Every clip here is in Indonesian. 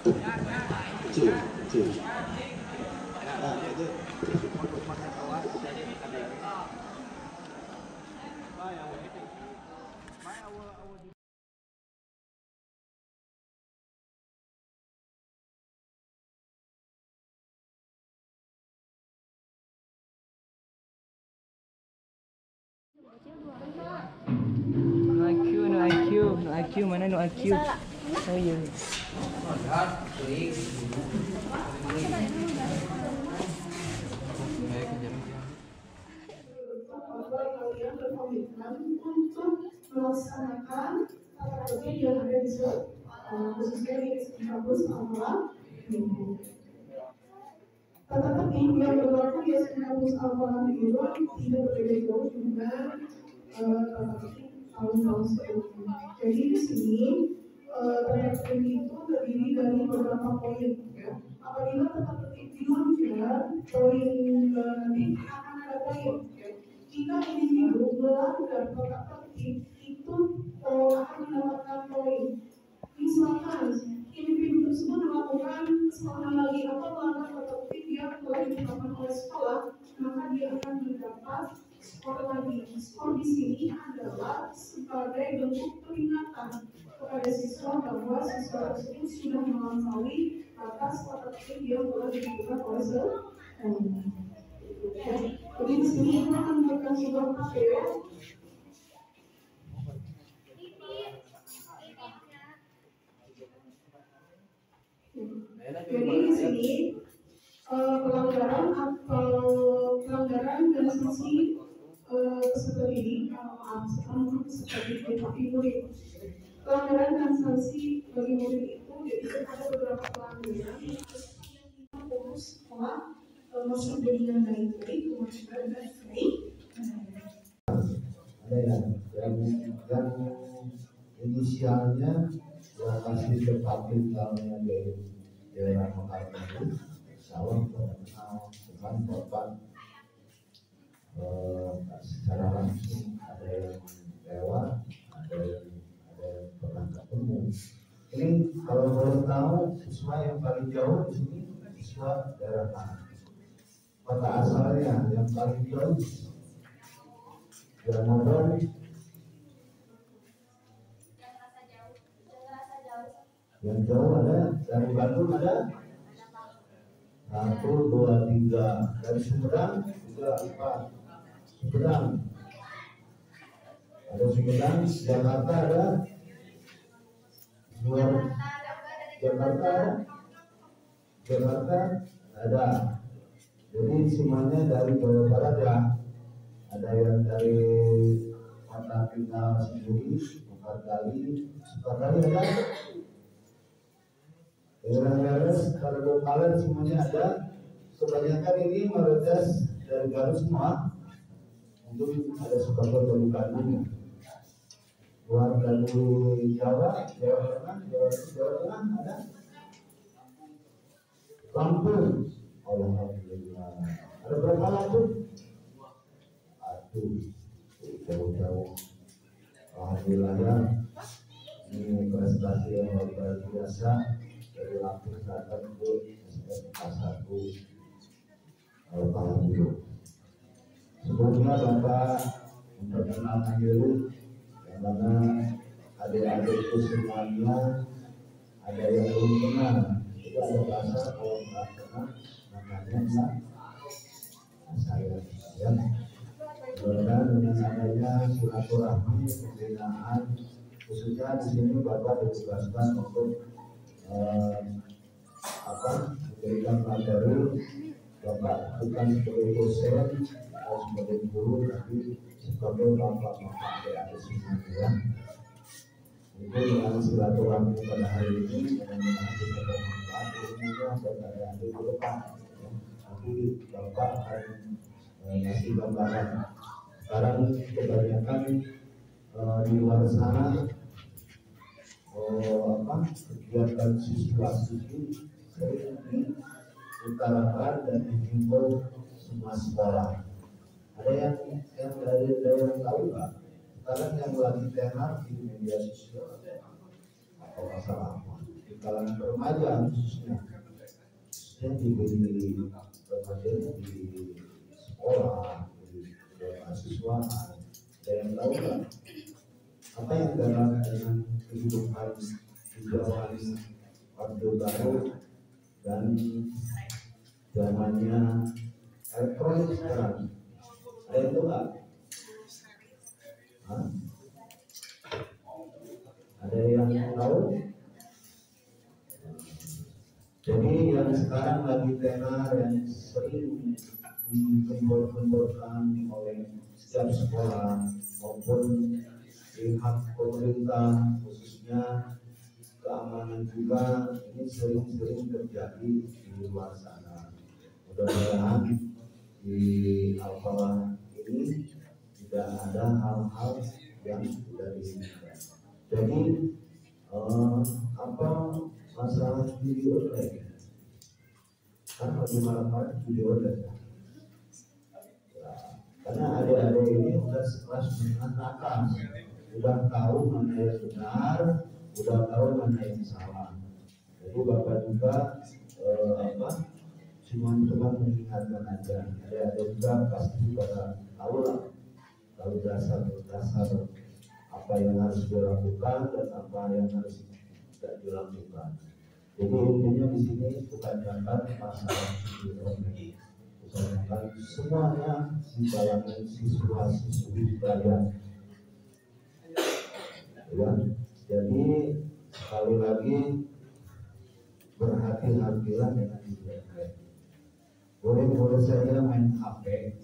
Kecil, kecil. Nah, itu untuk makan kawan ada No IQ, no IQ, no IQ, mana no IQ? Oh iya. Kalian berkomitmen untuk melaksanakan tata yang ada di khususnya di kampus Al-Falah. Tata tertib yang berlaku di kampus Al-Falah itu tidak berbeda jauh dengan tata tertib tahun-tahun sebelumnya. Jadi di sini tata tertib itu terdiri dari beberapa poin. Apabila tata tertib dilanggar, poin nanti akan ada poin. Jika individu melanggar tata tertib itu akan mendapatkan poin. Misalkan individu tersebut melakukan kesalahan lagi atau melanggar tata tertib yang telah ditetapkan oleh sekolah, maka dia akan mendapat skor lagi. Skor di sini adalah sebagai bentuk peringatan kepada siswa bahwa siswa tersebut sudah melampaui batas tata tertib yang telah ditentukan oleh sekolah. Jadi di sini kita akan memberikan sebuah KPR. Jadi di sini pelanggaran dan sanksi seperti ini, seperti murid. Pelanggaran dan sanksi bagi murid itu, jadi ada beberapa pelanggaran yang harus sekolah masuk dengan baik-baik, kemudian dan baik. Ada yang inisialnya yang masih terpapar dalamnya dari daerah Makassar itu, sawah terkenal dengan korban secara langsung, ada yang lewat, ada yang pernah ketemu. Ini kalau boleh tahu siswa yang paling jauh di sini siswa daerah mana? Kota asalnya yang paling jauh yang ngobrol yang jauh ada dari Bandung ada 1, 2, 3 dari Sumedang juga 4 Sumedang ada Sumedang, Jakarta ada 2 Jakarta ada. Jadi semuanya dari Jawa Barat ya. Ada yang dari kota tinggal sendiri, Sukadali ada. Daerah-daerah kalau kalian semuanya ada. Kebanyakan ini mayoritas dari Garut semua. Mungkin ada Sukadali dari Bandung. Luar dari Jawa Tengah ada. Lampung, alhamdulillah. Ada berapa Lampung? Jauh-jauh. Alhamdulillah ya. Ini prestasi yang luar biasa dari Lampung Selatan ke S1 Alhamdulillah. Sebelumnya Bapak memperkenalkan dulu yang mana adik-adikku semuanya ada yang belum kenal. Itu ada bahasa kalau nggak kenal namanya saya ya. Mudah-mudahan dengan adanya silaturahmi pembinaan khususnya di sini Bapak ditugaskan untuk memberikan materi. Bapak bukan sebagai dosen atau sebagai guru, tapi sebagai bapak-bapak adik-adik semuanya. Itu dengan silaturahmi pada hari ini mudah-mudahan kita bermanfaat ilmunya dan adik-adik ke depan. Nanti Bapak akan ngasih gambaran. Sekarang kebanyakan di luar sana kegiatan siswa-siswi sering diutarakan dan dihimbau semua sekolah. Ada yang dari daerah tahu nggak? Sekarang yang lagi tenar di media sosial apa masalah apa? kalangan remaja khususnya di remaja di sekolah, di mahasiswa, ada yang tahu nggak apa yang dalam dengan kehidupan di zaman Orde Baru dan zamannya elektronik sekarang? Ada yang tahu nggak? Ada yang tahu? Jadi yang sekarang lagi tenar yang sering digembor-gemborkan oleh setiap sekolah maupun pihak pemerintah khususnya keamanan juga, ini sering-sering terjadi di luar sana. Mudah-mudahan di Alfa ini tidak ada hal-hal yang tidak diinginkan. Jadi apa masalah video online? Kan bagaimana video online? Karena adik-adik ini sudah sekelas menengah atas, sudah tahu mana yang benar, sudah tahu mana yang salah. Jadi bapak juga cuma mengingatkan aja. Adik-adik juga pasti pada tahu lah, tahu dasar apa yang harus dilakukan dan apa yang harus tidak dilakukan. Jadi intinya di sini bukan dapat masalah video online. Semuanya di kalangan siswa-siswi belajar. Ya, jadi sekali lagi berhati-hatilah dengan internet. Boleh-boleh saja main HP,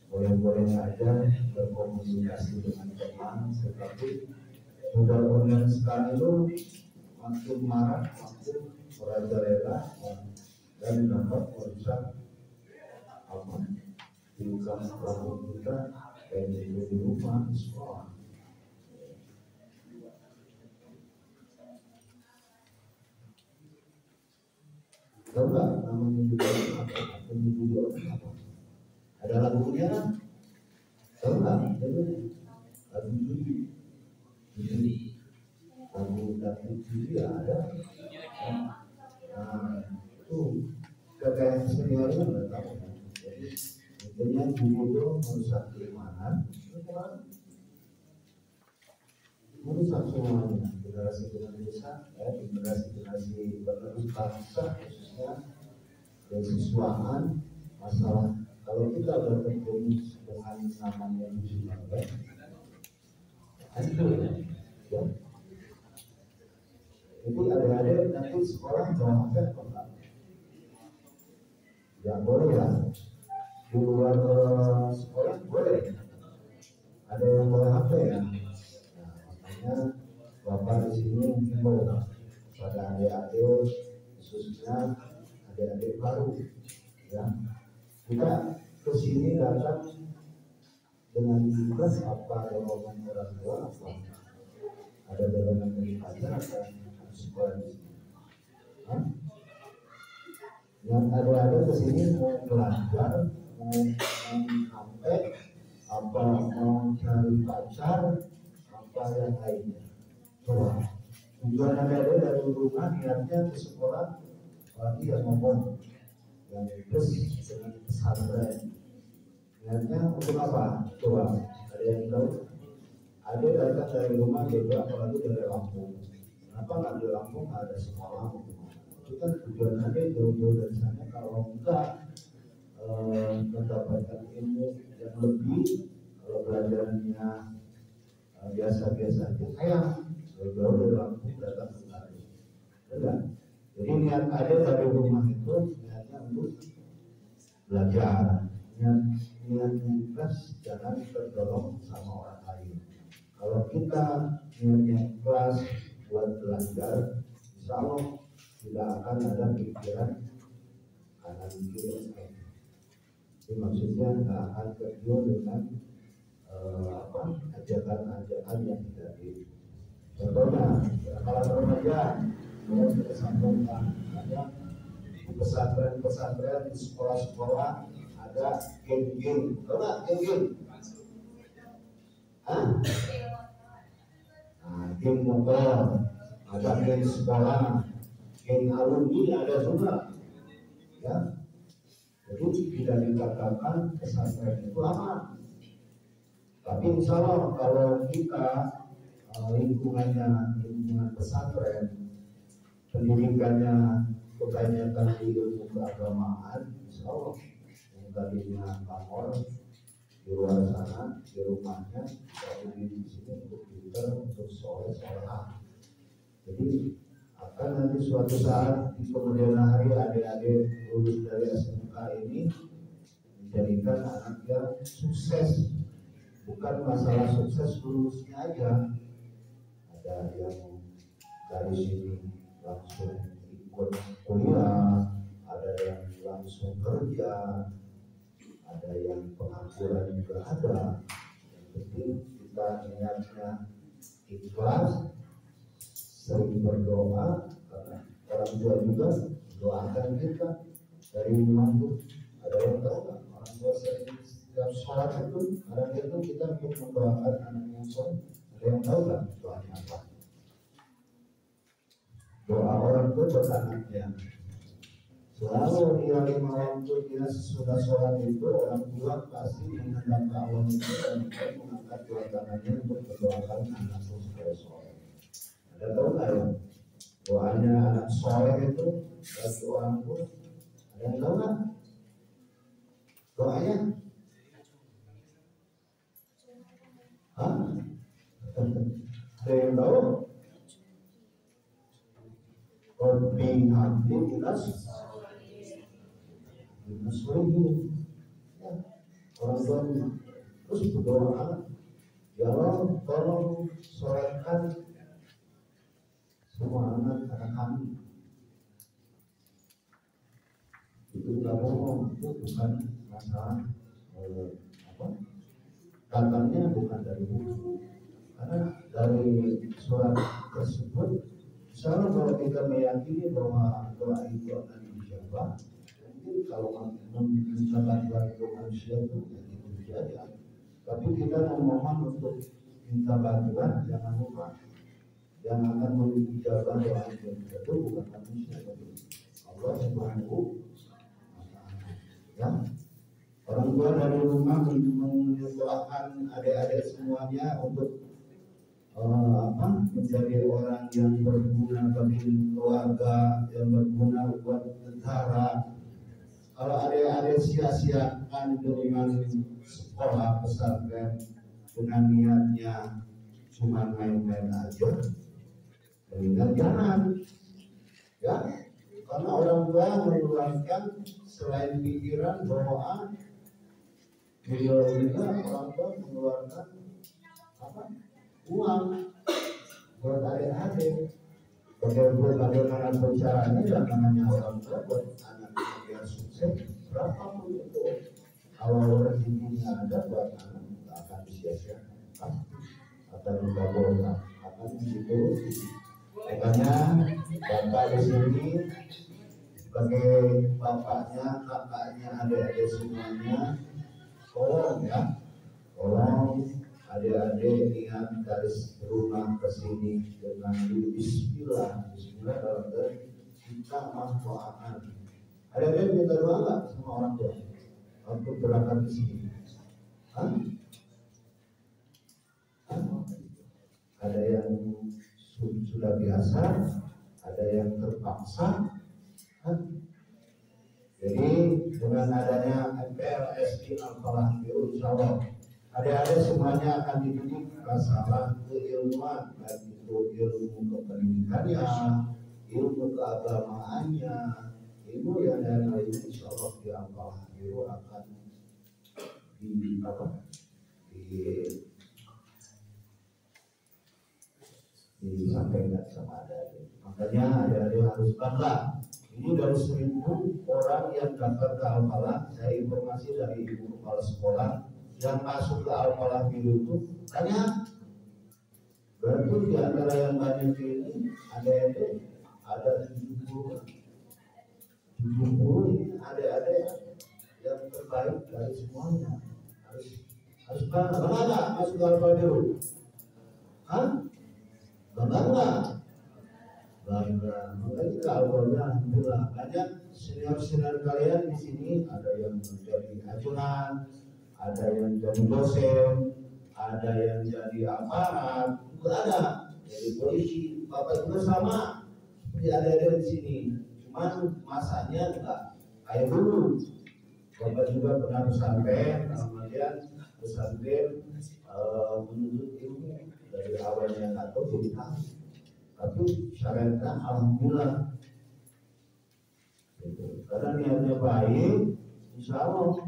boleh-boleh saja berkomunikasi dengan teman, tetapi sudah online sekarang itu makin marah, makin merajalela dan dapat merusak tingkah laku kita kayak di rumah, di sekolah. Tahu nggak namanya juga apa? Ada lagunya, tahu nggak? Lagu judi, lagu judi ada. Nah, itu kekayaan seniornya nggak tahu. Intinya judi itu merusak keimanan, merusak semuanya. Generasi penerus bangsa khususnya kesiswaan, masalah kalau kita bertemu dengan namanya judi online, hancur ya. Jadi adik-adik nanti sekolah bawa HP enggak? Ya boleh ya. Di luar sekolah boleh. Ada yang bawa HP ya. Nah, makanya bapak di sini menghimbau pada adik-adik, khususnya adik-adik baru, ya. Kita kesini datang dengan ikhlas apa dorongan orang tua, apa ada dorongan dari pacar atau sekolah di sini. Yang ada kesini mau belajar, mau sampai apa mau cari pacar, apa yang lainnya. Coba tujuan ada dari rumah niatnya ke sekolah, lagi yang ngomong yang terus dengan pesantren. Niatnya untuk apa? Coba ada yang tahu? Ada datang dari rumah juga, apalagi dari Lampung. Kenapa nggak di Lampung nggak ada sekolah? Itu kan tujuan ada jauh-jauh dari sana. Kalau enggak mendapatkan ilmu yang lebih, kalau belajarnya biasa-biasa aja, sayang jauh-jauh dari Lampung datang ke sana. Benar. Jadi niat ada dari rumah itu niatnya untuk belajar. Niatnya ikhlas, jangan terdorong sama orang lain. Kalau kita niatnya ikhlas buat belajar, insya Allah tidak akan ada pikiran kanan kiri. Jadi maksudnya nggak akan tergiur dengan ajakan-ajakan yang tidak di. Contohnya, kalau remaja mau kita sambungkan, ada di pesantren-pesantren, di sekolah-sekolah ada game-game, tahu nggak game-game? Game motor, ada game sekolah, ini ada juga, ya. Jadi tidak dikatakan pesantren itu aman. Tapi insya Allah kalau kita lingkungan pesantren, pendidikannya kebanyakan di ilmu keagamaan, insya Allah yang tadinya pamor di luar sana, di rumahnya, tapi di sini untuk kita untuk soleh-solehah. Jadi akan nanti suatu saat di kemudian hari adik-adik lulus dari SMK ini menjadikan anak yang sukses. Bukan masalah sukses lulusnya aja, ada yang dari sini langsung ikut kuliah, ada yang langsung kerja, ada yang pengangguran juga ada. Yang penting kita niatnya ikhlas, sering berdoa, karena orang tua juga doakan kita dari mantu. Ada yang tahu nggak orang tua sering setiap sholat itu, kadang itu kita mendoakan anaknya sholat. Ada yang tahu nggak doanya apa? Doa orang tua buat anaknya. Selalu dia 5 waktu dia sesudah sholat itu orang tua pasti menghadap ke Allah itu dan mengangkat dua tangannya untuk mendoakan anaknya supaya sholat. Ada tahu nggak ya doanya anak soleh itu bagi orang tua? Ada yang tahu nggak doanya? Hah? Ada yang tahu? Rabbi habli minas solihin. Orang tua terus berdoa, ya Allah tolong solehkan semua anak kami. Itu nggak bohong, itu bukan masalah katanya bukan dari buku, karena dari surat tersebut misalnya kalau kita meyakini bahwa doa itu akan dijawab, mungkin kalau meminta bantuan untuk manusia itu terjadi. Tapi kita memohon untuk minta bantuan, jangan lupa yang akan menjawab doa itu bukan manusia, tapi Allah Subhanahu wa Ta'ala. Ya, orang tua dari rumah mendoakan adik-adik semuanya untuk menjadi orang yang berguna bagi keluarga, yang berguna buat negara. Kalau adik-adik sia-siakan dengan sekolah pesantren dengan niatnya cuma main-main aja, jangan, ya, karena orang tua mengeluarkan selain pikiran doa, beliau juga orang tua mengeluarkan uang buat adik-adik. Bagaimana caranya yang namanya orang tua buat anak biar sukses, berapapun itu, kalau rezekinya ada buat anak tidak akan disia-siakan, akan dikabulkan, akan dituruti. Makanya bapak di sini sebagai bapaknya, kakaknya, adik-adik semuanya, tolong ya, tolong adik-adik ingat dari rumah ke sini dengan Bismillah dalam kita doakan. Adik-adik minta doa nggak sama orang tua untuk berangkat ke sini? Ada yang sudah biasa, ada yang terpaksa. Jadi dengan adanya MPLSI Al-Falah Biru, insya Allah adik-adik semuanya akan dididik masalah keilmuan, baik itu ilmu kependidikannya, ilmu keagamaannya, ilmu yang lain, insya Allah di Al-Falah Biru akan disampaikan sama adik-adik. Makanya adik-adik harus bangga. Ini dari 1.000 orang yang daftar ke Al-Falah, saya informasi dari ibu kepala sekolah yang masuk ke Al-Falah Biru itu banyak. Berarti di antara yang banyak ini ada 70 ini adik-adik yang terbaik dari semuanya. Harus bangga masuk ke Al-Falah Biru. Bangga nggak? Makanya awalnya alhamdulillah banyak senior kalian di sini, ada yang menjadi ajudan, ada yang jadi dosen, ada yang jadi aparat, juga ada jadi polisi, bapak juga sama seperti ada di sini. Cuman masanya enggak kayak dulu. Bapak juga pernah pesantren, kemudian pesantren menuntut ilmu dari awalnya nggak tahu jadi tahu. Tapi syariatnya alhamdulillah gitu. Karena niatnya baik, insya Allah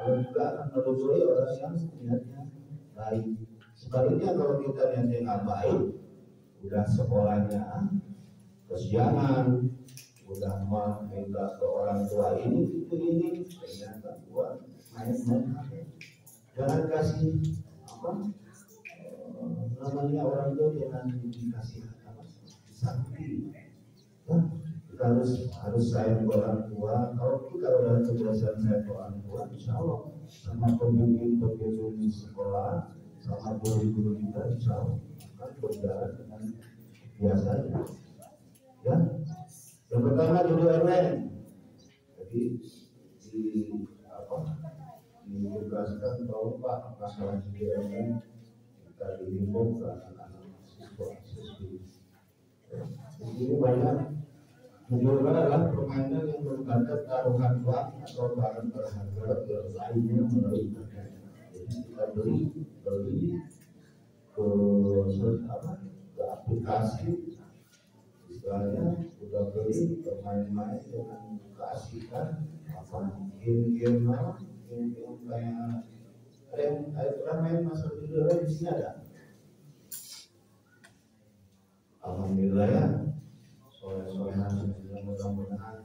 Allah juga akan meridhoi orang yang niatnya baik. Sebaliknya kalau kita niatnya nggak baik, udah sekolahnya kesiangan, udah minta ke orang tua ini ternyata buat main-main. Jangan kasih apa namanya orang tua, jangan dikasih sakti. Kita harus sayang orang tua. Kalau dalam kebiasaan sayang orang tua, insya Allah sama pembimbing di sekolah, sama guru-guru kita, insya Allah akan berjalan dengan biasanya. Ya, yang pertama judul online. Jadi dijelaskan bahwa Pak masalah judul online kita dihimbau ke anak-anak siswa-siswi. Ini banyak judul adalah permainan yang melibatkan taruhan uang atau barang berharga lainnya melalui internet. Jadi kita beli ke aplikasi, istilahnya udah beli bermain-main dengan keasikan game kayak ada pernah main masalah judul di sini ada. Alhamdulillah ya, soal-soalan mudah-mudahan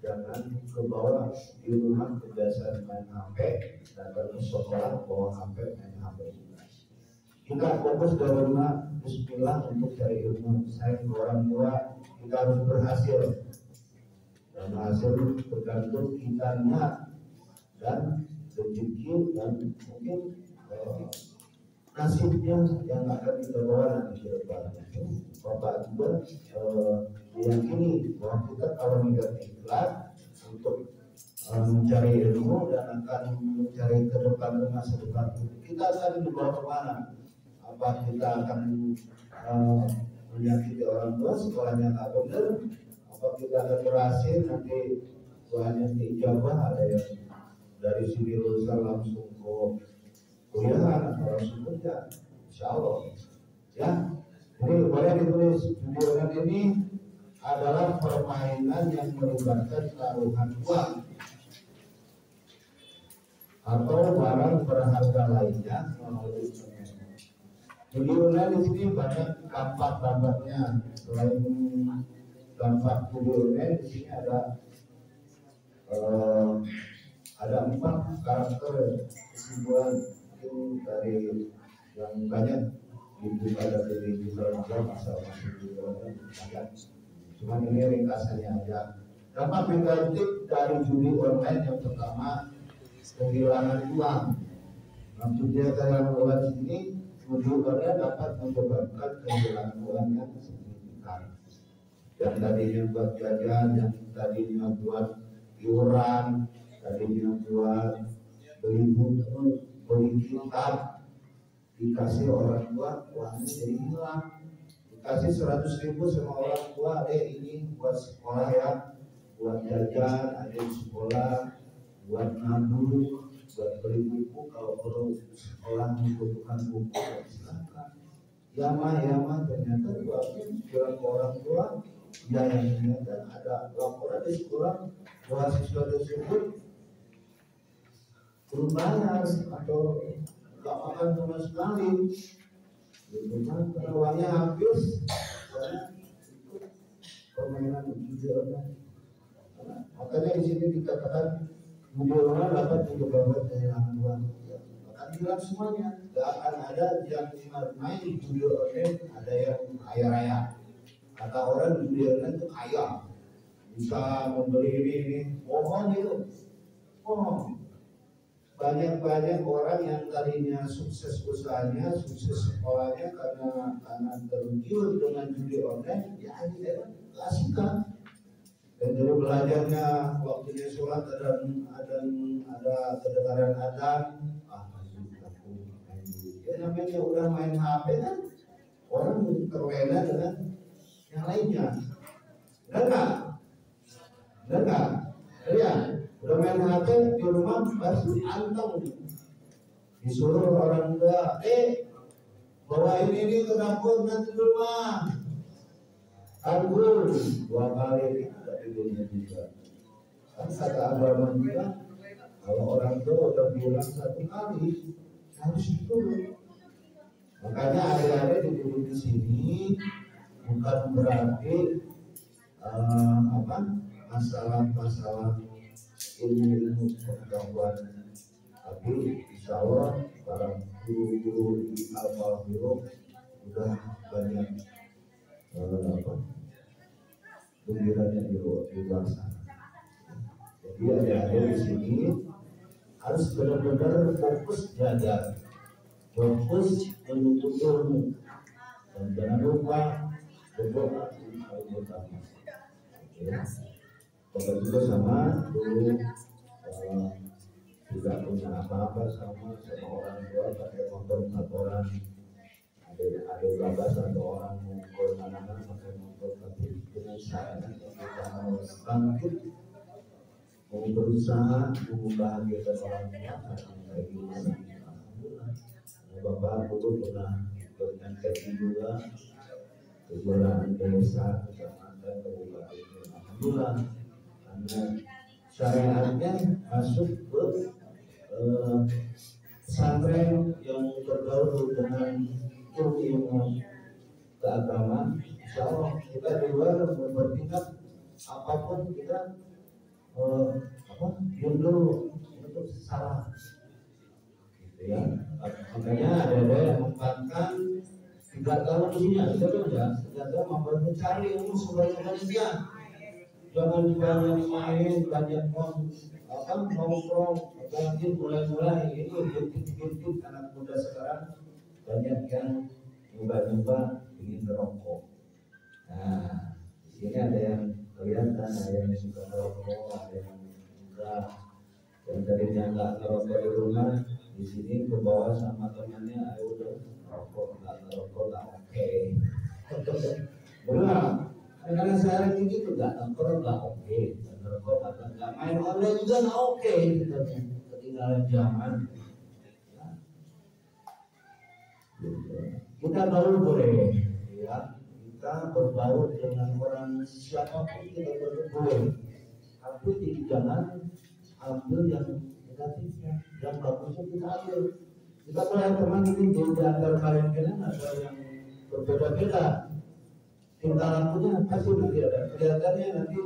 jangan ke bawah di rumah kebiasaan main HP, datang ke sekolah bawa HP main HP. Kita fokus dari rumah, bismillah untuk cari ilmu. Saya orang tua, kita harus berhasil. Dan hasil tergantung kitanya dan rezeki dan mungkin nasibnya yang akan kita bawa nanti ke depan. Bapak juga meyakini bahwa kita kalau tidak ikhlas untuk mencari ilmu dan akan mencari ke depan ke masa depan, kita akan dibawa ke mana? Apa kita akan menyakiti orang tua, sekolahnya tak benar? Apa kita akan berhasil nanti Tuhan yang diijabah, ada yang dari sini lulusan langsung ke kuliah atau langsung kerja, insya Allah. Ya, ini boleh ditulis tujuan ini adalah permainan yang melibatkan taruhan uang atau barang berharga lainnya melalui internet. Videonya di sini banyak dampak-dampaknya. Selain dampak videonya, di sini ada 4 karakter kesimpulan dari yang banyak itu ada dari digital masalah banyak. Cuman ini ringkasannya aja. Dampak negatif dari judi online yang pertama kehilangan uang. Maksudnya kalau uang ini judi online dapat menyebabkan kehilangan uang yang signifikan. Yang tadinya buat jajan, yang tadinya buat iuran, tadinya buat beli buku, beli kitab, dikasih orang tua, uangnya jadi hilang. Dikasih 100.000 sama orang tua, ini buat sekolah ya, buat jajan, ada di sekolah, buat nabung, buat beli buku. Kalau perlu sekolah membutuhkan buku, silakan. Yama ternyata uangnya jual ke orang tua. Ya, yang ternyata ada laporan di sekolah bahwa siswa tersebut belum bayar atau nggak makan sama sekali, karena uangnya habis karena itu permainan judi online. Makanya di sini dikatakan judi online dapat menyebabkan kehilangan uang. Akan hilang semuanya, nggak akan ada yang main judi online ada yang kaya raya. Kata orang judi online itu kaya, bisa membeli ini, bohong itu, bohong. Banyak orang yang tadinya sukses usahanya, sukses sekolahnya karena tergiur dengan judi online, ya akhirnya keasikan. Dan dari belajarnya waktunya sholat ada kedengaran adzan, ya namanya udah main HP kan, orang terlena dengan yang lainnya. Benar nggak? Ya, udah main HP di rumah pasti anteng. Disuruh orang tua, bawain ini ke dapur nanti di rumah. Anggur 2 kali dari dunia juga. Kan kata agama kita, kalau orang tua udah bilang 1 kali harus diturut. Makanya adik-adik dididik di sini bukan berarti masalah ilmu pengetahuan, tapi insya Allah para guru-guru di Al-Biro sudah banyak gembiranya di luar sana. Jadi adik-adik di sini harus benar-benar fokus belajar, fokus menuntut ilmu, dan jangan lupa berdoa utama. Kalau juga sama dulu tidak punya apa-apa sama orang tua pakai motor 4 orang, ada berapa 1 orang mengukul anak-anak pakai motor, tapi dengan saya kita mau bangkit, mau berusaha membahagiakan orang tua kayak gimana. Bapak dulu pernah ikutkan kaji juga kejuaraan desa kecamatan kabupaten. Alhamdulillah, karena syariatnya masuk ke pesantren yang bergaul dengan ilmu keagamaan. Insya Allah kita di luar bertindak apapun kita diam dulu untuk salah. Ya, makanya ada yang mengatakan 3 tahun usia, betul ya? 3 tahun mampu mencari ilmu sebanyak-banyaknya. Jangan banyak main, banyak nongkrong, apalagi mulai ini dikit-dikit anak muda sekarang banyak yang nyoba-nyoba ingin merokok. Nah, di sini ada yang kelihatan, ada yang suka merokok, ada yang enggak. Yang tadinya nggak ngerokok di rumah, di sini ke bawah sama temannya, ayo udah ngerokok nggak oke. Benar, karena saya ini tuh nggak ngerokok nggak oke, ngerokok nggak main online juga nggak oke, ketinggalan zaman. Kita baru boleh, ya, kita berbaur dengan orang siapapun kita boleh, tapi jangan ambil yang negatifnya, yang bagusnya kita ambil. Kita punya teman ini di antara kalian ada yang berbeda-beda tingkah lakunya, pasti berbeda. Kelihatannya nanti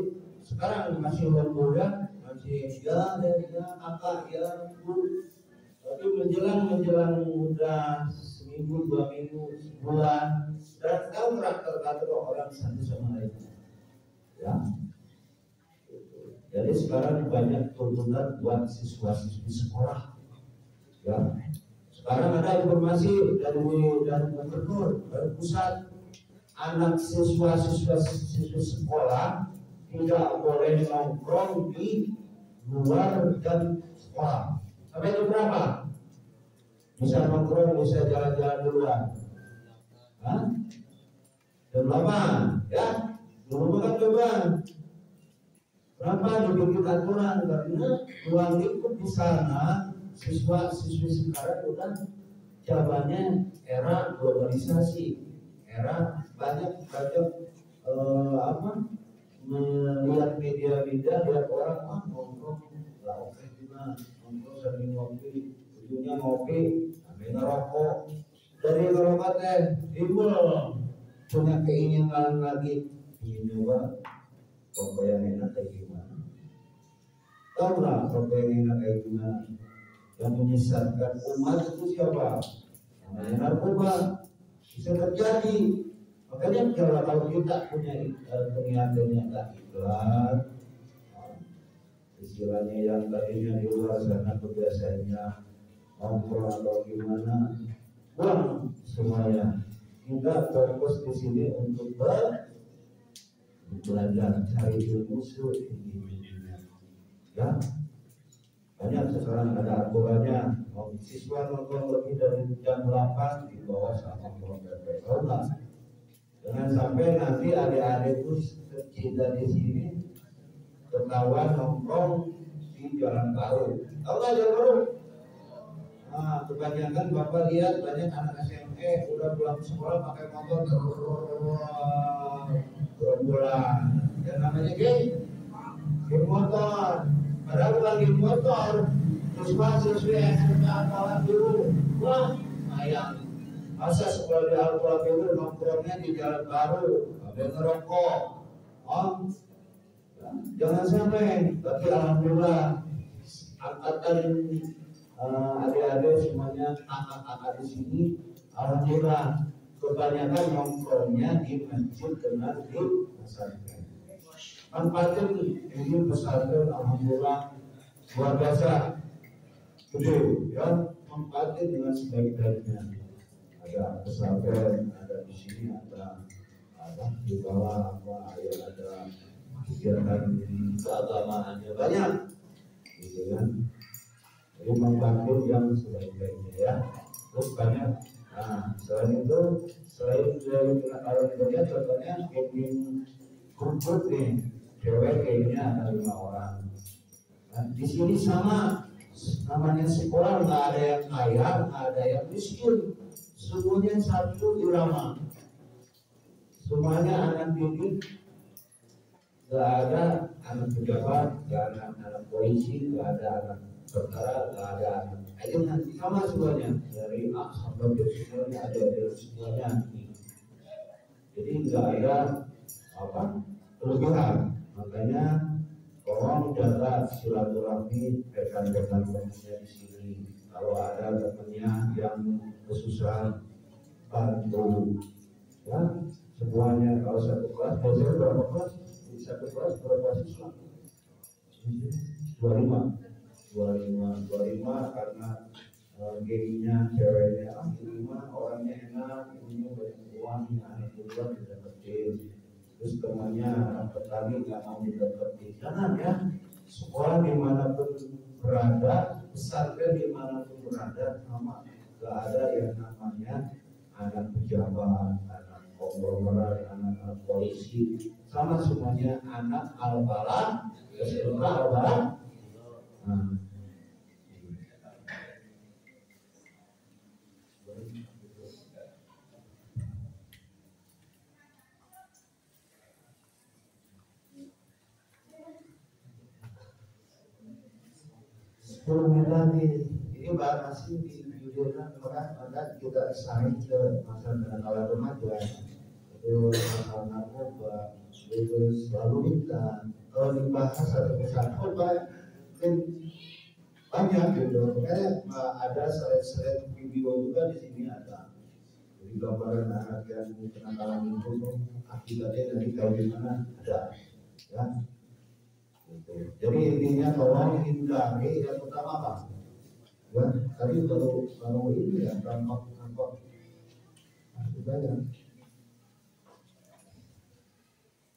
sekarang masih muda, masih ya kakak ya bu, tapi menjelang udah seminggu, 2 minggu, sebulan, dan tahu karakter orang satu sama lain. Ya. Jadi sekarang banyak tuntutan buat siswa-siswi sekolah. Ya. Sekarang ada informasi dari gubernur, dari pusat, anak siswa-siswi sekolah tidak boleh nongkrong di luar jam sekolah. Sampai jam berapa? Bisa nongkrong, bisa jalan-jalan duluan. Jam 8, ya. Dulu kan coba. Kenapa dibikin aturan? Karena ruang lingkup di sana siswa-siswi sekarang udah zamannya era globalisasi, era banyak melihat media, lihat orang nongkrong nggak oke juga, nongkrong sambil ngopi, ujungnya ngopi sambil ngerokok. Dari ngerokok timbul punya keinginan lagi ingin nyoba rokok yang enak kayak gimana? Tahu nggak rokok yang enak kayak gimana? Yang menyesatkan umat itu siapa? Namanya narkoba. Bisa terjadi. Makanya kalau kita punya niatan yang tak ikhlas, istilahnya yang tadinya di luar sana kebiasaannya nongkrong atau gimana, buang semuanya. Kita fokus di sini untuk belajar cari ilmu setinggi-tingginya. Ya, banyak sekarang ada aturannya. Siswa nonton lebih dari jam 8 di bawah sama PP. Tahu nggak? Jangan sampai nanti adik-adikku kecil di sini ketahuan nongkrong di Jalan Baru. Tahu nggak Jalan Baru? Nah, kebanyakan Bapak lihat banyak anak SMA udah pulang sekolah pakai motor gerombolan. Yang namanya game motor. Padahal bukan game motor. Terus siswi SMA kawan dulu. Wah, sayang. Masa sekolah di Al-Quran dulu nongkrongnya di Jalan Baru, ada ngerokok. Oh, jangan sampai. Tapi alhamdulillah angkatan adik-adik semuanya kakak-kakak di sini, alhamdulillah kebanyakan nongkrongnya di masjid dengan di pesantren. Manfaatnya ini pesantren alhamdulillah luar biasa, gede ya, manfaatnya dengan sebaik-baiknya. Ada pesantren, ada di sini, ada di bawah apa, ada kegiatan keagamaannya banyak, gitu kan. Jadi membantu yang sebaik-baiknya ya. Terus banyak. Nah, selain itu, selain dari kalau kita contohnya game grup nih, cewek kayaknya ada 5 orang. Nah, di sini sama, namanya sekolah nggak ada yang kaya, nggak ada yang miskin, semuanya satu irama. Semuanya anak didik, nggak ada anak pejabat, nggak ada anak polisi, nggak ada anak tentara, nggak ada aja sama semuanya dari A sampai Z semuanya ada semuanya. Jadi nggak ada apa kelebihan. Makanya tolong jaga silaturahmi rekan-rekan temannya di sini. Kalau ada temannya yang kesusahan, bantu ya semuanya. Kalau satu kelas biasanya berapa kelas? Di satu kelas berapa siswa? 25 karena gengnya ceweknya 5 orangnya enak, punya banyak uang, anak buah tidak kecil, terus temannya anak petani nggak mau dideketin. Jangan ya, sekolah dimanapun berada, pesantren dimanapun berada, sama nggak ada yang namanya anak pejabat, anak konglomerat, anak polisi, sama semuanya anak al-bala, keseluruhan al-bala. Menit ini masih di videonya maka kita saling ke masa kenakalan remaja itu karena narkoba itu selalu minta kalau dibahas satu persatu banyak gitu. Makanya ada slide video juga di sini ada. Jadi gambaran anak yang kenakalan itu akibatnya dari kayak gimana ada ya. Jadi intinya tolong hindari yang pertama apa? Ya, tadi kalau ini ya dampak sudah ya.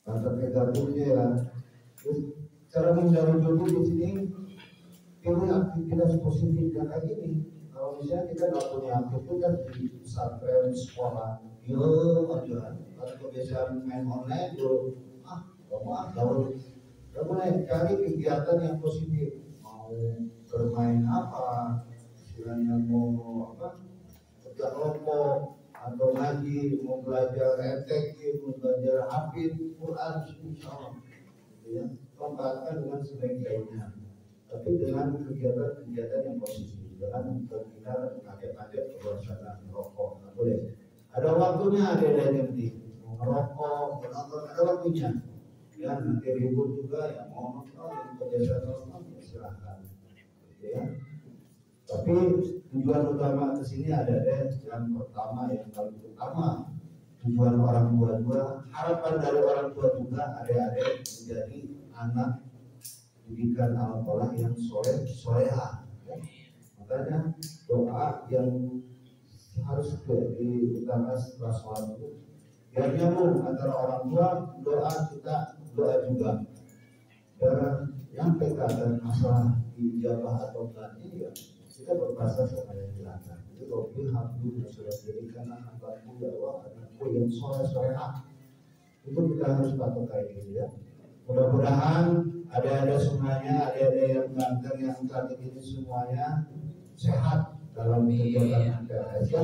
Dampak negatifnya ya. Terus cara menghindari dulu di sini pilih aktivitas positif yang kayak gini. Kalau misalnya kita nggak punya aktivitas di pesantren sekolah, aja. Kalau kebiasaan main online, kamu mulai cari kegiatan yang positif. Mau bermain apa, istilahnya mau apa, kerja kelompok, atau ngaji, mau belajar etek, mau belajar hafid, Quran, insyaallah, gitu ya. Tempatkan dengan sebaik-baiknya. Tapi dengan kegiatan-kegiatan yang positif, jangan berpindah ngajak-ngajak ke luar sana merokok, nggak boleh. Ada waktunya, ada yang penting. Mau merokok, menonton, ada waktunya. Ya nanti ribut juga ya mau nonton yang kebiasaan nonton ya silahkan gitu ya. Tapi tujuan utama kesini ada yang pertama yang paling utama tujuan orang tua juga, harapan dari orang tua juga adik-adik menjadi anak didikan al-Quran yang solehah ya. Makanya doa yang harus diutamakan setelah sholat itu biar nyambung antara orang tua, doa kita, doa juga. Dan yang berkaitan masalah dijabah atau enggaknya ya kita berpasrah sama yang belakang. Itu Rabbil hamdu sudah jadikanlah hambaku ya Allah anakku yang soleh-solehah. Itu kita harus patok kayak gitu ya. Mudah-mudahan ada semuanya, ada yang ganteng yang cantik ini semuanya sehat dalam kegiatan PKS ya.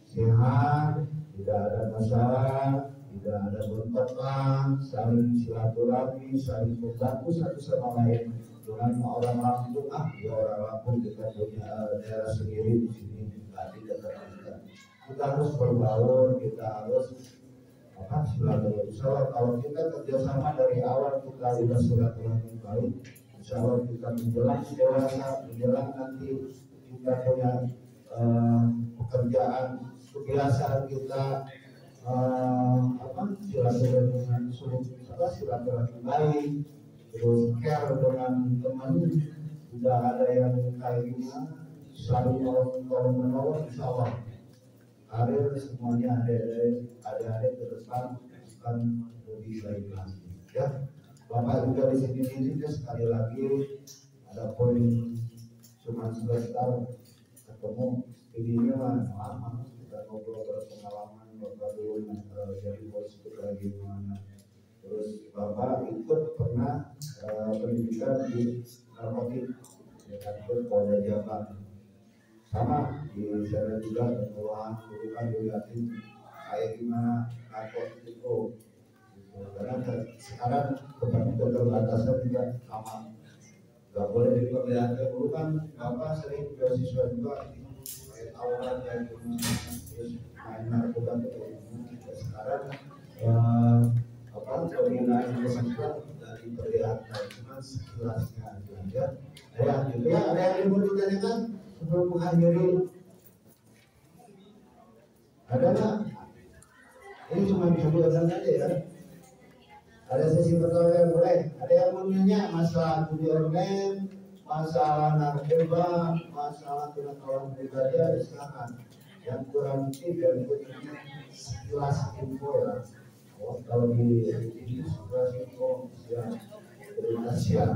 Sehat, tidak ada masalah, tidak ada bentrokan, saling silaturahmi, saling membantu satu sama lain. Dengan orang Lampung, ya orang Lampung kita punya daerah sendiri di sini, tidak terlalu. Kita harus berbaur, kita harus silaturahmi. Insya Allah kalau kita kerjasama dari awal kita sudah silaturahmi baik, insya Allah kita menjelang dewasa, menjelang nanti kita punya pekerjaan, kebiasaan kita silaturahmi dengan silaturahmi baik, terus care dengan teman, tidak ada yang kayak gimana, saling menolong, insya Allah karir semuanya ada ke depan akan lebih baik lagi ya. Bapak juga di sini sekali lagi ada poin cuma 11 tahun ketemu ini mah lama kita ngobrol berpengalaman bapak dulu jadi bos itu kayak gimana. Terus bapak ikut pernah pendidikan di narkotik ya kan, Polda Jabar sama di sana juga pengelolaan dulu kan dilihatin kayak gimana narkotik itu gitu. Karena sekarang keterbatasan juga sama, nggak boleh diperlihatkan. Dulu kan bapak sering beasiswa juga kayak tawuran kayak gimana, terus main narkoba itu. Sekarang pembinaan beasiswa dari perlihatkan cuma sekilasnya aja ya gitu ya. Ada yang mau ditanyakan sebelum mengakhiri? Ada nggak? Ini cuma dibuatkan aja ya. Ada sesi pertanyaan boleh. Ada yang mau nanya masalah judi online, masalah narkoba, masalah kenakalan pribadi, silakan. Yang kurang biar berikutnya sekilas info ya. Kalau di ini sekilas info ya. Terima kasih ya.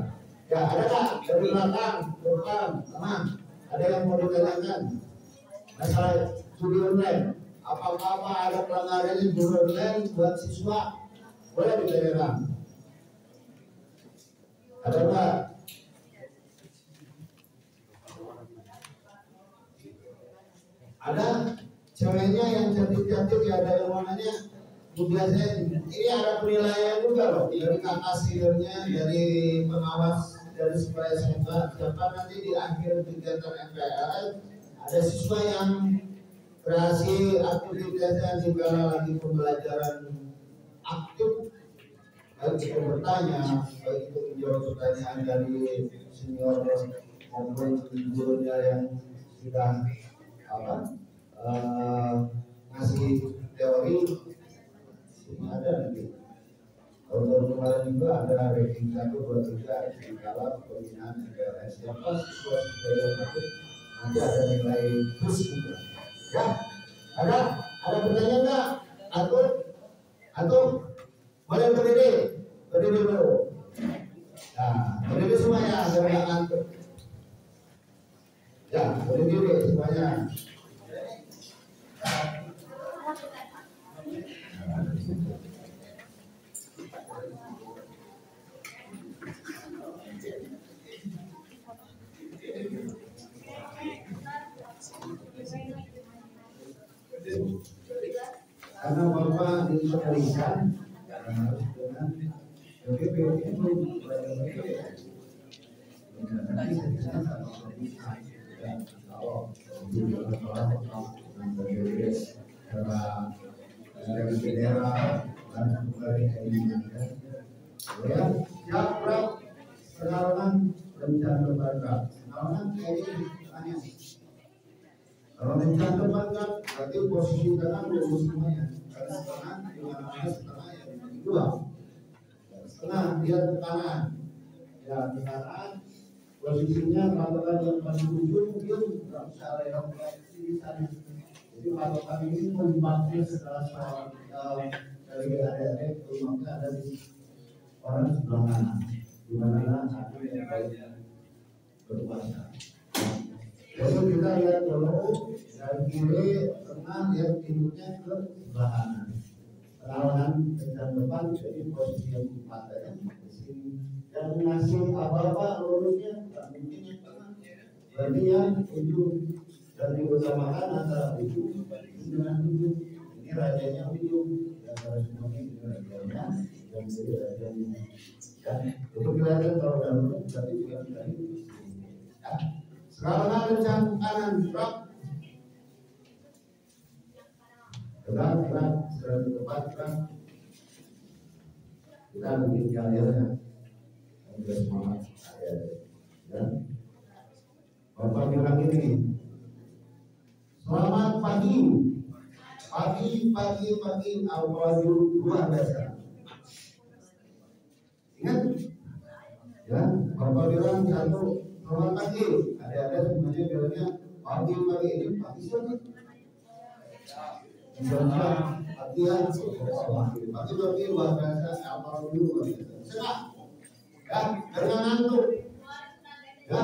Ada nggak dari belakang, depan, teman? Ada yang mau ditanyakan masalah judi online? Apa ada pelanggaran judi online buat siswa? Boleh ditanyakan. Ada nggak? Ada ceweknya yang cantik-cantik ya, ada yang warnanya. Biasanya ini ada penilaian juga loh dari kakak seniornya, dari pengawas, dari supaya siapa nanti di akhir kegiatan MPLS ada siswa yang berhasil aktivitasnya jika lagi pembelajaran aktif, baik itu bertanya, baik itu menjawab pertanyaan dari senior maupun gurunya yang sudah ngasih teori. Ada nanti. Kalau tahun kemarin juga ada ranking 1, 2, 3 di dalam pembinaan MPLS. Yang pas siswa yang masuk nanti ada nilai plus juga. Ya, ada pertanyaan nggak? Atau boleh berdiri dulu. Nah, berdiri semuanya, jangan ngantuk. Ya, berdiri semuanya. Karena bapak disosialisasikan kalau rencana bangga, berarti posisi kanan lurus semuanya. Karena setengah di mana-mana setengah yang kedua. Setengah dia ke kanan. Ya ke kanan. Posisinya rata-rata yang paling ujung dia nggak usah lewat di sana. Jadi patokan ini membantu setelah dari adik-adik rumahnya ada di orang sebelah kanan, di mana satu yang baik berkuasa. Lalu kita lihat dulu dari kiri tengah lihat pintunya ke sebelah kanan. Perlawanan kencang depan jadi posisi yang empat ya. Di sini yang ngasih apa-apa lurusnya nggak mungkin yang tengah. Berarti yang ujung dan diutamakan antara ujung dengan ujung. Ini rajanya ujung dan harus semuanya ini rajanya dan jadi rajanya. Ya, itu kelihatan kalau dalam berarti bukan dari. Ya. Sekarang kencang kanan gerak. Gerak, sekarang depan gerak. Kita bikin kalian ya, semangat ya. Bapak bilang ini, selamat pagi, awal luar biasa. Ingat, ya, Bapak bilang satu, selamat pagi. Ada semuanya bilangnya pagi ini pagi siapa? Pagi luar biasa, awal luar biasa. Senang, ya, jangan ngantuk, ya.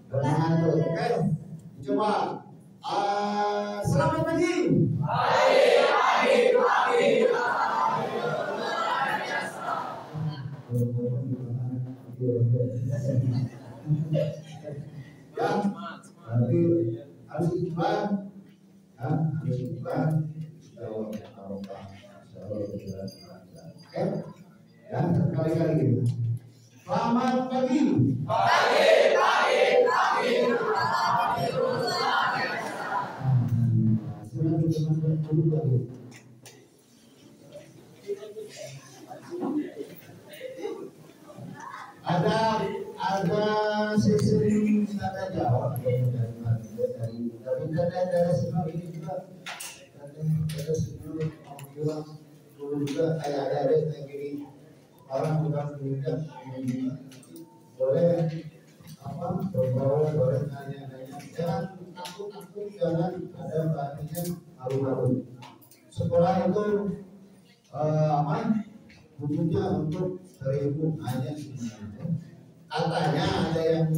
Oke, coba. Selamat pagi. Ya, nanti harus ikhlas, ya, harus ikhlas. Oke, ya, sekali-kali gitu. Selamat pagi. Ada sesi tanya jawab dari semua ini juga ada semua bilang dulu juga ada yang gini orang bukan pendidikan boleh apa boleh nanya jangan takut jangan ada bahannya halu-halu. Sekolah itu butuhnya untuk 1000 hanya katanya ada yang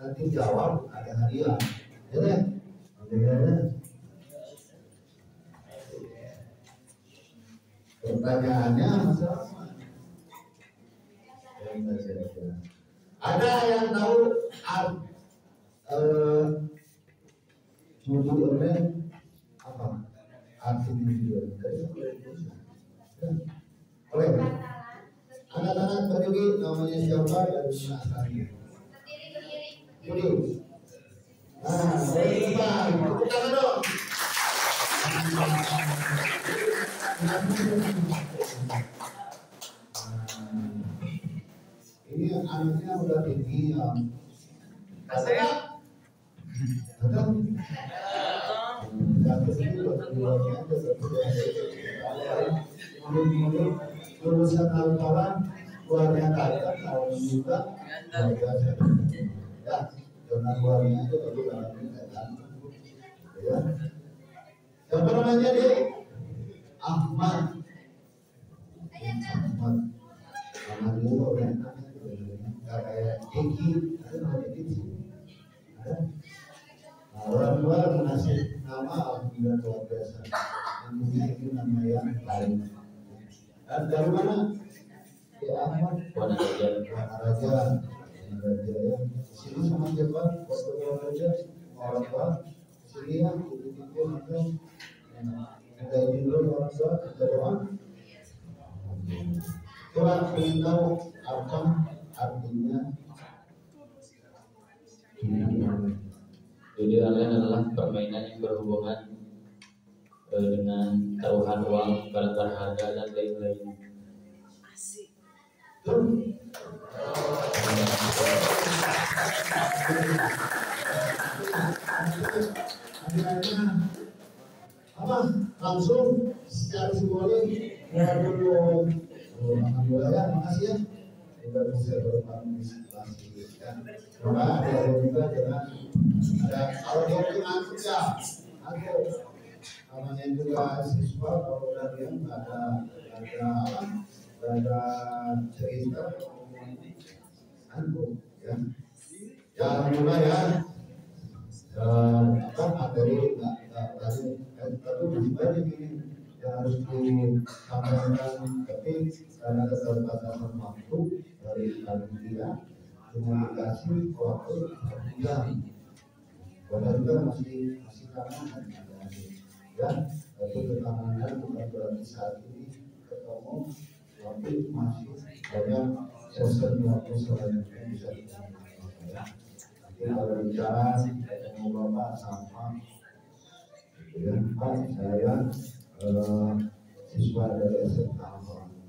nanti jawab ada hadiah ya deh pertanyaannya masalah ada yang tahu judulnya apa artinya boleh anak-anak berdiri namanya siapa dan mana asalnya berdiri coba tepuk tangan dong ini anaknya udah tinggi saya lulusan kawan-kawan luarnya kaya tahun juga luar biasa ya dengan luarnya itu baru dalamnya ya siapa namanya dia Ahmad nama dulu ya kayak Eki ada nama Eki orang luar mengasih nama alhamdulillah luar biasa namanya itu nama yang lain. Dan dari mana? Ya Ahmad Raja. Sini sama siapa? Waktu Raja orang tua. Sini ya, itu nanti kita izin dulu orang tua kita doa. Coba ingin tahu apa artinya? Judi online adalah permainan yang berhubungan dengan taruhan uang, barang berharga dan lain-lain. Asik. Apa langsung secara simbolik ya dulu alhamdulillah ya makasih ya kita bisa berpartisipasi kan karena ada juga dengan ada kalau dia punya ya aku namanya juga siswa kalau dari yang ada cerita antum ya. Ya alhamdulillah ya. Materi tapi masih banyak ini yang harus disampaikan, tapi karena keterbatasan waktu dari panitia cuma dikasih waktu 1 jam. Padahal juga masih kangen ya, tapi kekangenan bukan berarti saat ini ketemu, tapi masih banyak sesi waktu selanjutnya bisa ya. Jadi kalau bicara ketemu bapak sama ya Pak, saya siswa dari SMK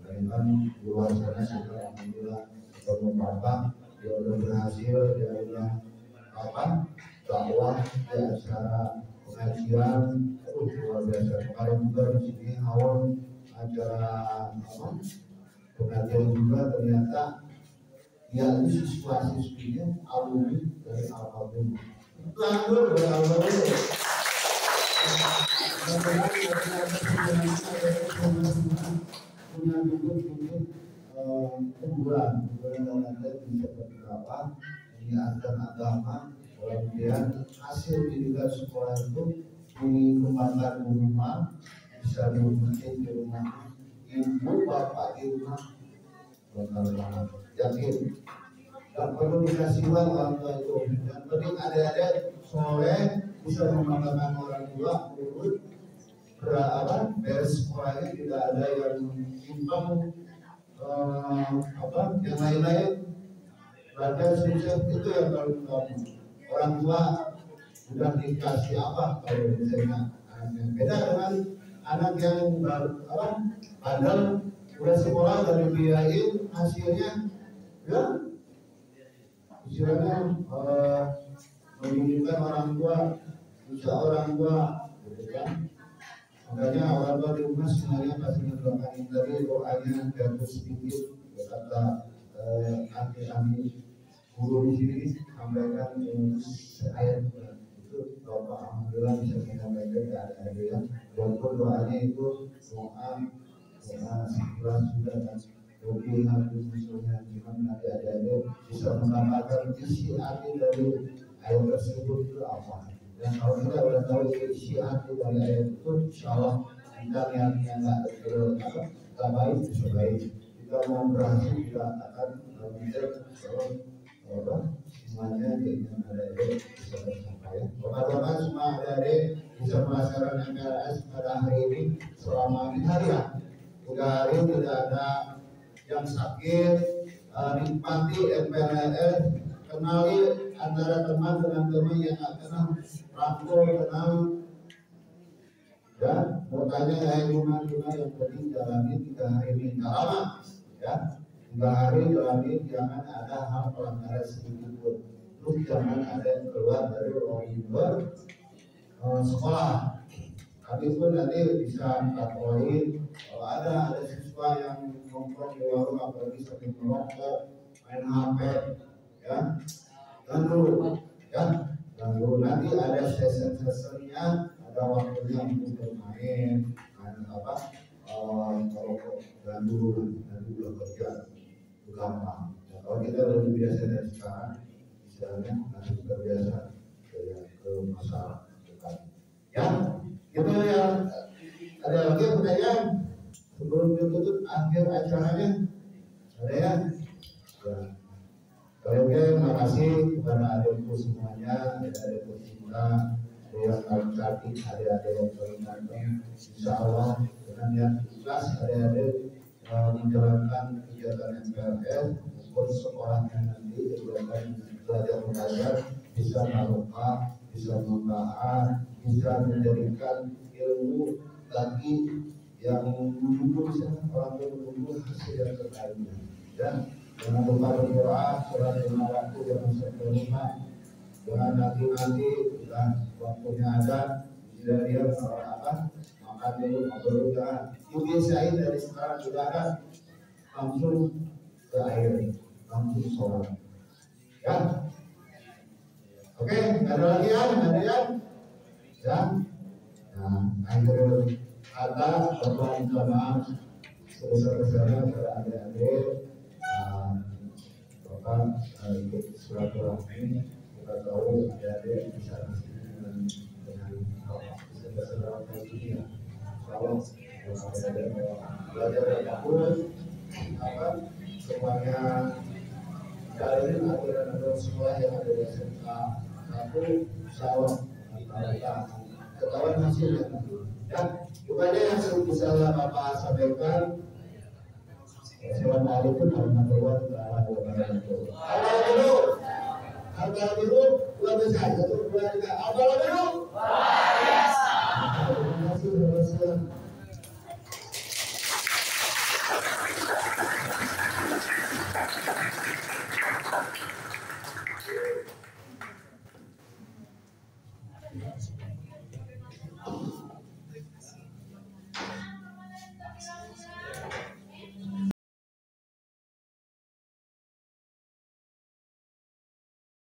dan kan di luar sana sudah alhamdulillah ketemu bapak, dia udah berhasil, dia udah dakwah di acara pengajian luar biasa. Kemarin juga di sini awal acara pengajian juga ternyata ya ini siswa-siswinya alumni dari Al-Fatihah. Lanjut beralumni. Punya bibit-bibit unggulan yang ada bisa beberapa menyiarkan agama, kemudian hasil didikan sekolah itu dikembangkan di rumah, bisa dibikin di rumah ibu bapak di rumah, bakal yakin tak perlu dikasih uang orang tua itu. Yang penting adik-adik soleh bisa membanggakan orang tua, urut beres sekolahnya, tidak ada yang timbang yang lain-lain. Belajar sukses itu yang paling utama. Orang tua sudah dikasih apa kalau misalnya beda dengan anak yang padahal udah sekolah dari biayain hasilnya ya istilahnya menginginkan orang tua bisa orang tua gitu kan. Makanya orang tua di rumah sebenarnya pasti mendoakan yang tadi doanya jatuh sedikit kata anti guru di sini sampaikan ayat itu doa alhamdulillah bisa menyampaikan ke adik-adik yang walaupun doanya itu doa sekilas sudah kan lebih hati musuhnya cuma nanti adik-adik bisa mendapatkan isi hati dari ayat tersebut itu apa. Dan kalau kita sudah tahu isi hati dari ayat itu, insya Allah kita niatnya nggak baik, bisa baik. Kita mau berhasil kita akan bisa semuanya dengan adik-adik bisa tercapai. Doa-doa semua adik-adik bisa melaksanakan MPLS pada hari ini selama 3 hari ya. 3 hari tidak ada yang sakit, nikmati MPLS, kenali antara teman dengan teman yang nggak kenal, rangkul, kenal, ya, mau tanya gimana yang penting jalani 3 hari ini, nggak lama, ya, 3 hari jalani, jangan ada hal pelanggaran sedikit pun, terus jangan ada yang keluar dari luar sekolah. Kami pun nanti bisa katakan kalau ada siswa yang nongkrong di warung apalagi sambil merokok, main HP, ya. Dan dulu nanti ada sesi-sesinya, ada waktunya untuk bermain, kalau dan dulu nanti udah kerja itu gampang. Nah, kalau kita lebih biasa dari sekarang, misalnya nanti terbiasa ke masa depan. Ya, itu yang ada lagi pertanyaan sebelum ditutup akhir acaranya ada ya. Oke, terima kasih kepada adikku semuanya, adik-adik tercinta, ada yang cantik, adik-adik yang paling ganteng. Insya Allah dengan yang ikhlas adik-adik menjalankan kegiatan MPLS maupun sekolahnya nanti kegiatan belajar mengajar bisa barokah, bisa membahas, bisa menjadikan ilmu lagi yang menunggu bisa orang yang menunggu hasil yang terbaiknya. Dan jangan lupa berdoa, sholat 5 waktu jangan sampai lupa. Jangan nanti sudah waktunya ada, tidak dia makan dulu, ngobrol jangan. Dibiasain dari sekarang sudah ada, langsung ke air, langsung sholat. Ya, oke, ada lagi ya, ada ya. Ya, nah akhir kata Bapak minta maaf sebesar-besarnya kepada adik-adik. Bapak ikut silaturahmi, kita tahu adik-adik bisa dengan sebesar dunia. Kalau adik-adik belajar dan bagus, semuanya dari aturan sekolah yang ada di SMK 1 Sawah ketahuan hasilnya. Ya, kepada yang bisa Bapak sampaikan. Assalamualaikum warahmatullahi wabarakatuh. Awal dulu, dua besar, 1, 2, 3. Awal dulu.